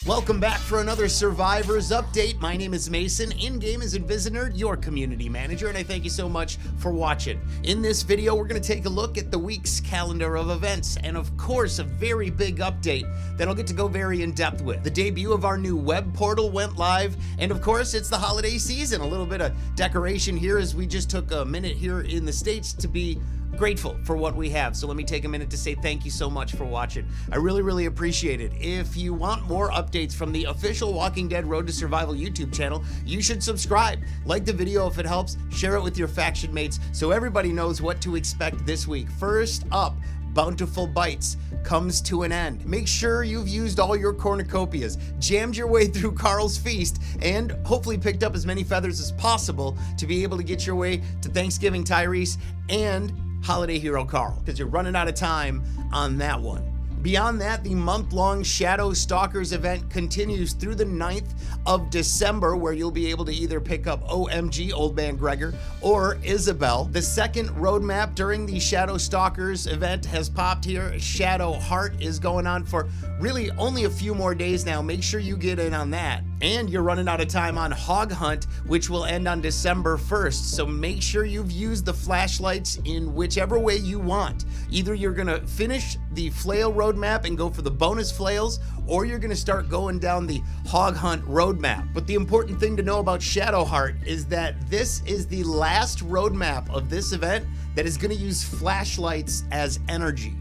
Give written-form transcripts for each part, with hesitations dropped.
Welcome back for another Survivors Update. My name is Mason, in-game as Invisinerd, your community manager, and I thank you so much for watching. In this video, we're going to take a look at the week's calendar of events, and of course, a very big update that I'll get to go very in-depth with. The debut of our new web portal went live, and of course, it's the holiday season. A little bit of decoration here as we just took a minute here in the States to be grateful for what we have. So let me take a minute to say thank you so much for watching. I really appreciate it. If you want more updates from the official Walking Dead Road to Survival YouTube channel, you should subscribe. Like the video if it helps, share it with your faction mates so everybody knows what to expect this week. First up, Bountiful Bites comes to an end. Make sure you've used all your cornucopias, jammed your way through Carl's Feast, and hopefully picked up as many feathers as possible to be able to get your way to Thanksgiving Tyrese and Holiday Hero Carl, because you're running out of time on that one. Beyond that, the month-long Shadow Stalkers event continues through the 9th of December, where you'll be able to either pick up OMG Old Man Gregor or Isabel. The second roadmap during the Shadow Stalkers event has popped here. Shadowhart is going on for really only a few more days now. Make sure you get in on that. And you're running out of time on Hog Hunt, which will end on December 1st. So make sure you've used the flashlights in whichever way you want. Either you're gonna finish the flail roadmap and go for the bonus flails, or you're gonna start going down the Hog Hunt roadmap. But the important thing to know about Shadowhart is that this is the last roadmap of this event that is gonna use flashlights as energy.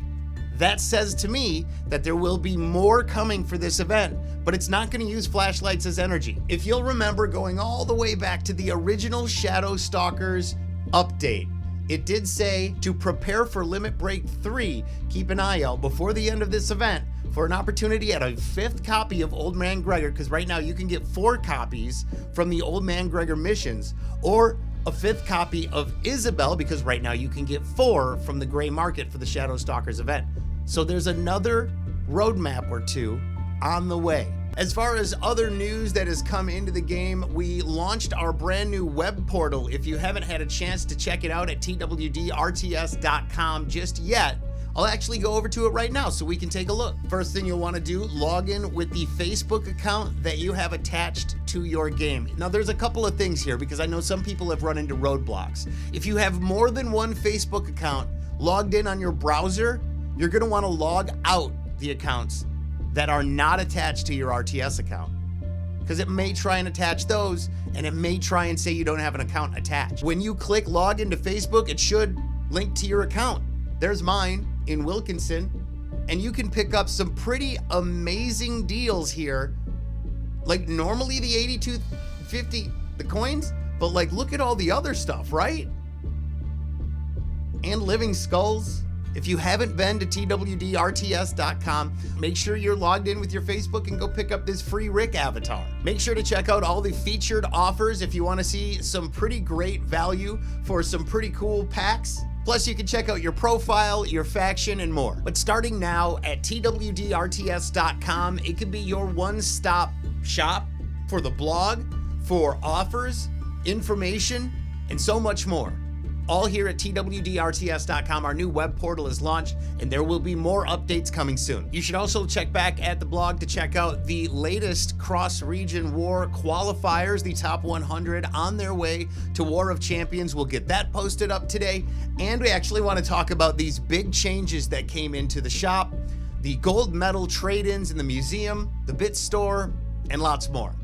That says to me that there will be more coming for this event, but it's not going to use flashlights as energy. If you'll remember going all the way back to the original Shadow Stalkers update, it did say to prepare for Limit Break 3, keep an eye out before the end of this event for an opportunity at a 5th copy of Old Man Gregor, because right now you can get 4 copies from the Old Man Gregor missions, or a 5th copy of Isabel, because right now you can get 4 from the gray market for the Shadow Stalkers event. So there's another roadmap or 2 on the way. As far as other news that has come into the game, we launched our brand new web portal. If you haven't had a chance to check it out at twdrts.com just yet, I'll actually go over to it right now so we can take a look. First thing you'll want to do, log in with the Facebook account that you have attached to your game. Now there's a couple of things here because I know some people have run into roadblocks. If you have more than one Facebook account logged in on your browser, you're going to want to log out the accounts that are not attached to your RTS account, because it may try and attach those, and it may try and say you don't have an account attached. When you click log into Facebook, it should link to your account. There's mine in Wilkinson, and you can pick up some pretty amazing deals here. Like normally the 82.50 the coins, but like look at all the other stuff, right? And living skulls. If you haven't been to twdrts.com, make sure you're logged in with your Facebook and go pick up this free Rick avatar. Make sure to check out all the featured offers if you want to see some pretty great value for some pretty cool packs. Plus, you can check out your profile, your faction, and more. But starting now at twdrts.com, it can be your one-stop shop for the blog, for offers, information, and so much more. All here at twdrts.com. Our new web portal is launched, and there will be more updates coming soon. You should also check back at the blog to check out the latest cross-region war qualifiers, the top 100 on their way to War of Champions. We'll get that posted up today, and we actually want to talk about these big changes that came into the shop, the gold medal trade-ins in the museum, the bit store, and lots more.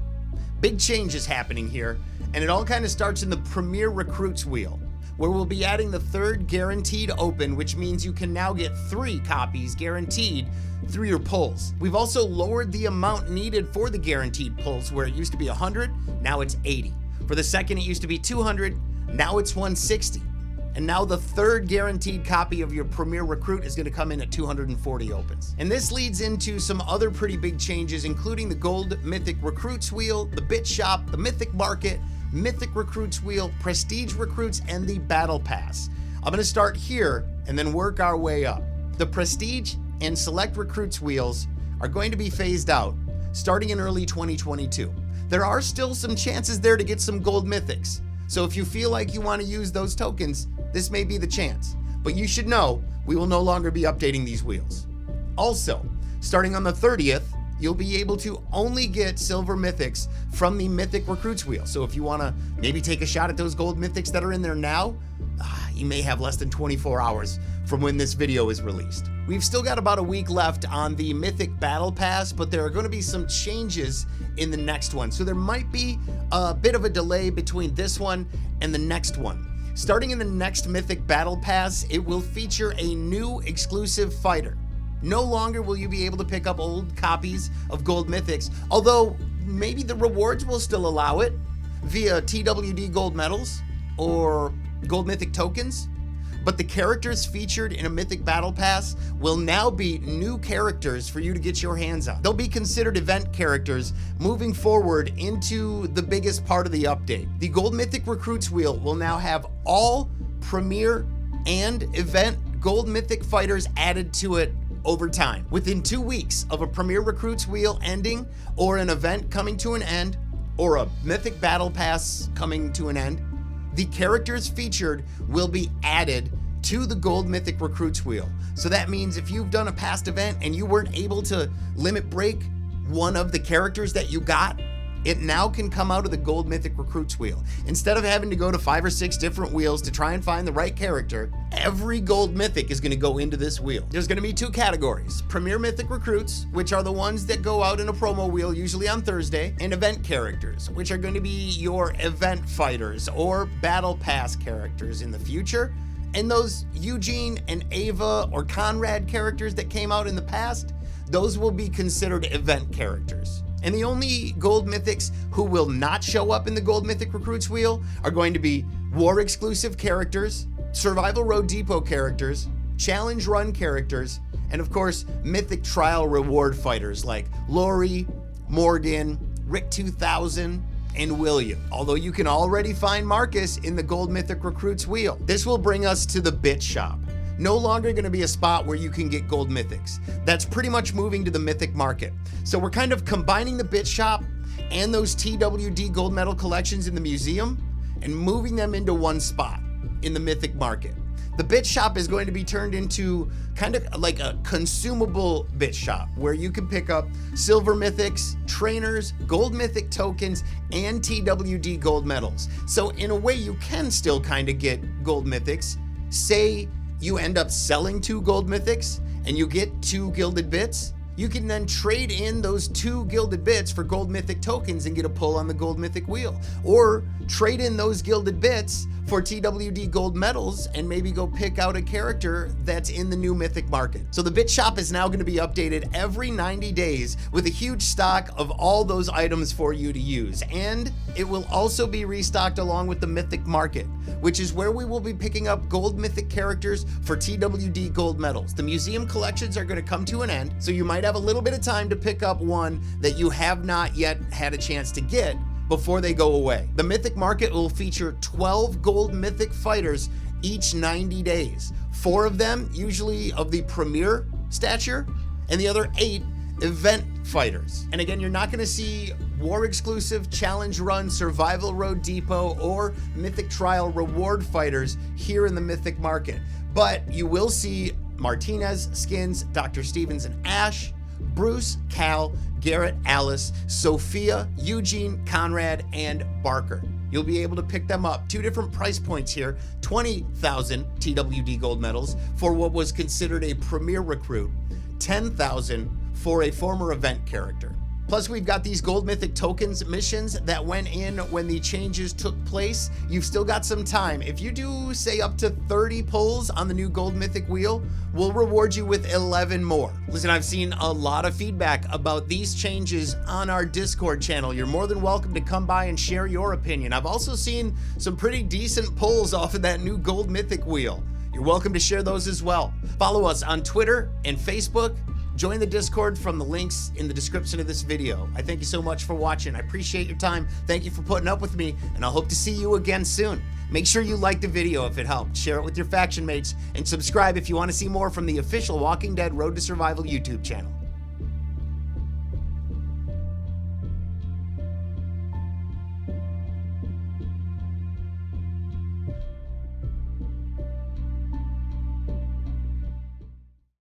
Big changes happening here, and it all kind of starts in the Premier Recruits wheel, where we'll be adding the 3rd guaranteed open, which means you can now get 3 copies guaranteed through your pulls. We've also lowered the amount needed for the guaranteed pulls, where it used to be 100, now it's 80. For the second, it used to be 200, now it's 160. And now the 3rd guaranteed copy of your Premier Recruit is going to come in at 240 opens. And this leads into some other pretty big changes, including the Gold Mythic Recruits wheel, the Bit Shop, the Mythic Market, Mythic Recruits wheel, Prestige Recruits, and the Battle Pass. I'm going to start here and then work our way up. The Prestige and Select Recruits wheels are going to be phased out starting in early 2022. There are still some chances there to get some gold mythics, so if you feel like you want to use those tokens, this may be the chance. But you should know we will no longer be updating these wheels. Also, starting on the 30th, you'll be able to only get silver mythics from the Mythic Recruits wheel. So if you want to maybe take a shot at those gold mythics that are in there now, you may have less than 24 hours from when this video is released. We've still got about a week left on the Mythic Battle Pass, but there are going to be some changes in the next one. So there might be a bit of a delay between this one and the next one. Starting in the next Mythic Battle Pass, it will feature a new exclusive fighter. No longer will you be able to pick up old copies of gold mythics, although maybe the rewards will still allow it via TWD gold medals or gold mythic tokens. But the characters featured in a Mythic Battle Pass will now be new characters for you to get your hands on. They'll be considered event characters moving forward into the biggest part of the update. The Gold Mythic Recruits wheel will now have all Premier and event Gold Mythic fighters added to it over time. Within 2 weeks of a Premier Recruits wheel ending, or an event coming to an end, or a Mythic Battle Pass coming to an end, the characters featured will be added to the Gold Mythic Recruits wheel. So that means if you've done a past event and you weren't able to limit break one of the characters that you got, it now can come out of the Gold Mythic Recruits wheel. Instead of having to go to 5 or 6 different wheels to try and find the right character, every Gold Mythic is going to go into this wheel. There's going to be 2 categories: Premier Mythic Recruits, which are the ones that go out in a promo wheel usually on Thursday, and event characters, which are going to be your event fighters or Battle Pass characters in the future. And those Eugene and Ava or Conrad characters that came out in the past, those will be considered event characters. And the only gold mythics who will not show up in the Gold Mythic Recruits wheel are going to be war exclusive characters, Survival Road Depot characters, Challenge Run characters, and of course, Mythic Trial reward fighters like Lori, Morgan, Rick 2000, and William. Although you can already find Marcus in the Gold Mythic Recruits wheel. This will bring us to the bit shop. No longer going to be a spot where you can get gold mythics. That's pretty much moving to the Mythic Market. So we're kind of combining the bit shop and those TWD gold medal collections in the museum and moving them into one spot in the Mythic Market. The bit shop is going to be turned into kind of like a consumable bit shop where you can pick up silver mythics, trainers, gold mythic tokens, and TWD gold medals. So in a way, you can still kind of get gold mythics. Say you end up selling 2 gold mythics and you get 2 gilded bits, you can then trade in those 2 gilded bits for gold mythic tokens and get a pull on the gold mythic wheel. Or trade in those gilded bits for TWD gold medals and maybe go pick out a character that's in the new Mythic Market. So the bit shop is now going to be updated every 90 days with a huge stock of all those items for you to use. And it will also be restocked along with the Mythic Market, which is where we will be picking up gold mythic characters for TWD gold medals. The museum collections are going to come to an end, so you might have a little bit of time to pick up one that you have not yet had a chance to get before they go away. The Mythic Market will feature 12 gold mythic fighters each 90 days. 4 of them usually of the Premier stature, and the other 8 event fighters. And again, you're not going to see war exclusive, Challenge Run, Survival Road Depot, or Mythic Trial reward fighters here in the Mythic Market. But you will see Martinez, Skins, Dr. Stevens and Ash, Bruce, Cal, Garrett, Alice, Sophia, Eugene, Conrad, and Barker. You'll be able to pick them up. 2 different price points here. 20,000 TWD gold medals for what was considered a Premier recruit. 10,000 for a former event character. Plus, we've got these gold mythic tokens missions that went in when the changes took place. You've still got some time. If you do, say, up to 30 pulls on the new gold mythic wheel, we'll reward you with 11 more. Listen, I've seen a lot of feedback about these changes on our Discord channel. You're more than welcome to come by and share your opinion. I've also seen some pretty decent pulls off of that new gold mythic wheel. You're welcome to share those as well. Follow us on Twitter and Facebook. Join the Discord from the links in the description of this video. I thank you so much for watching. I appreciate your time. Thank you for putting up with me, and I hope to see you again soon. Make sure you like the video if it helped, share it with your faction mates, and subscribe if you want to see more from the official Walking Dead Road to Survival YouTube channel.